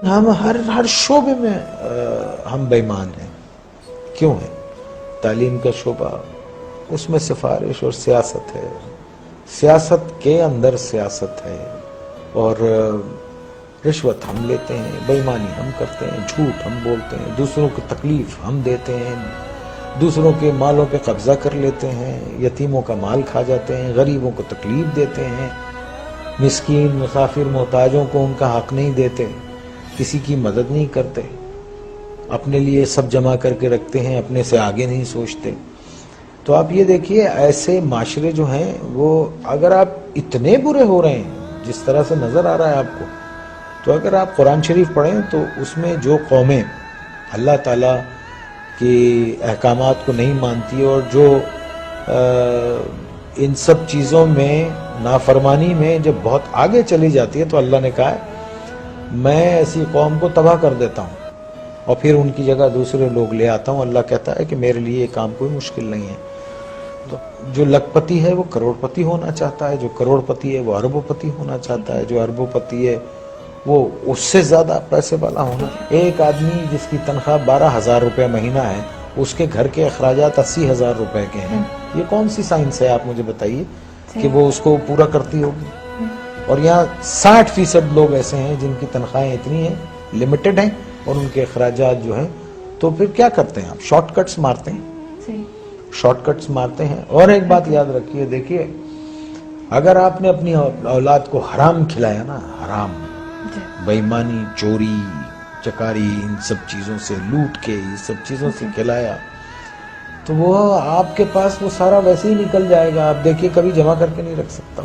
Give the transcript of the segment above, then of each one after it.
ہم ہر شعبے میں ہم بے ایمان ہیں. کیوں ہیں؟ تعلیم کا شعبہ، اس میں سفارش اور سیاست ہے، سیاست کے اندر سیاست ہے، اور رشوت ہم لیتے ہیں، بے ایمانی ہم کرتے ہیں، جھوٹ ہم بولتے ہیں، دوسروں کو تکلیف ہم دیتے ہیں، دوسروں کے مالوں پہ قبضہ کر لیتے ہیں، یتیموں کا مال کھا جاتے ہیں، غریبوں کو تکلیف دیتے ہیں، مسکین مسافر محتاجوں کو ان کا حق نہیں دیتے، کسی کی مدد نہیں کرتے، اپنے لیے سب جمع کر کے رکھتے ہیں، اپنے سے آگے نہیں سوچتے. تو آپ یہ دیکھیے ایسے معاشرے جو ہیں وہ اگر آپ اتنے برے ہو رہے ہیں جس طرح سے نظر آ رہا ہے آپ کو، تو اگر آپ قرآن شریف پڑھیں تو اس میں جو قومیں اللہ تعالیٰ کی احکامات کو نہیں مانتی اور جو ان سب چیزوں میں نافرمانی میں جب بہت آگے چلی جاتی ہے تو اللہ نے کہا ہے میں ایسی قوم کو تباہ کر دیتا ہوں اور پھر ان کی جگہ دوسرے لوگ لے آتا ہوں. اللہ کہتا ہے کہ میرے لیے یہ کام کوئی مشکل نہیں ہے. تو جو لکھ پتی ہے وہ کروڑ پتی ہونا چاہتا ہے، جو کروڑ پتی ہے وہ اربوں پتی ہونا چاہتا ہے، جو اربوں پتی ہے وہ اس سے زیادہ پیسے والا ہونا. ایک آدمی جس کی تنخواہ 12,000 روپے مہینہ ہے، اس کے گھر کے اخراجات 80,000 روپے کے ہیں. یہ کون سی سائنس ہے آپ مجھے بتائیے کہ وہ اس کو پورا کرتی ہوگی؟ اور یہاں 60% لوگ ایسے ہیں جن کی تنخواہیں اتنی ہیں، لمیٹڈ ہیں، اور ان کے اخراجات جو ہیں. تو پھر کیا کرتے ہیں آپ؟ شارٹ کٹس مارتے ہیں، شارٹ کٹس مارتے ہیں. اور ایک بات یاد رکھیے، دیکھیے اگر آپ نے اپنی اولاد کو حرام کھلایا نا، حرام، بے ایمانی، چوری چکاری، ان سب چیزوں سے لوٹ کے یہ سب چیزوں سے کھلایا، تو وہ آپ کے پاس وہ سارا ویسے ہی نکل جائے گا. آپ دیکھیے کبھی جمع کر کے نہیں رکھ سکتا.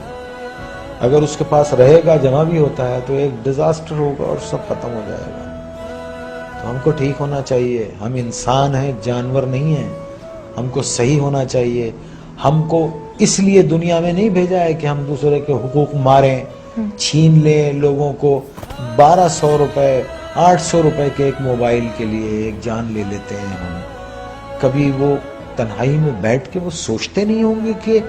اگر اس کے پاس رہے گا، جمع بھی ہوتا ہے، تو ایک ڈیزاسٹر ہوگا اور سب ختم ہو جائے گا. تو ہم کو ٹھیک ہونا چاہیے. ہم انسان ہیں، جانور نہیں ہیں. ہم کو صحیح ہونا چاہیے. ہم کو اس لیے دنیا میں نہیں بھیجا ہے کہ ہم دوسرے کے حقوق ماریں، چھین لیں لوگوں کو. 1200 روپے 800 روپے کے ایک موبائل کے لیے ایک جان لے لیتے ہیں ہم. کبھی وہ تنہائی میں بیٹھ کے وہ سوچتے نہیں ہوں گے کہ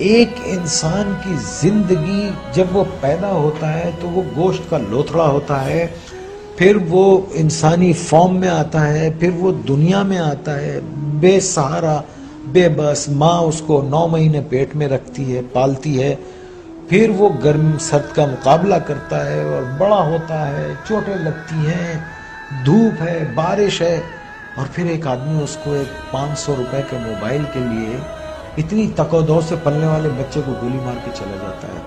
ایک انسان کی زندگی جب وہ پیدا ہوتا ہے تو وہ گوشت کا لوتھڑا ہوتا ہے، پھر وہ انسانی فارم میں آتا ہے، پھر وہ دنیا میں آتا ہے بے سہارا، بے بس. ماں اس کو 9 مہینے پیٹ میں رکھتی ہے، پالتی ہے، پھر وہ گرم سرد کا مقابلہ کرتا ہے اور بڑا ہوتا ہے، چوٹیں لگتی ہیں، دھوپ ہے، بارش ہے، اور پھر ایک آدمی اس کو ایک 500 روپے کے موبائل کے لیے اتنی تک و دو سے پلنے والے بچے کو گولی مار کے چلا جاتا ہے.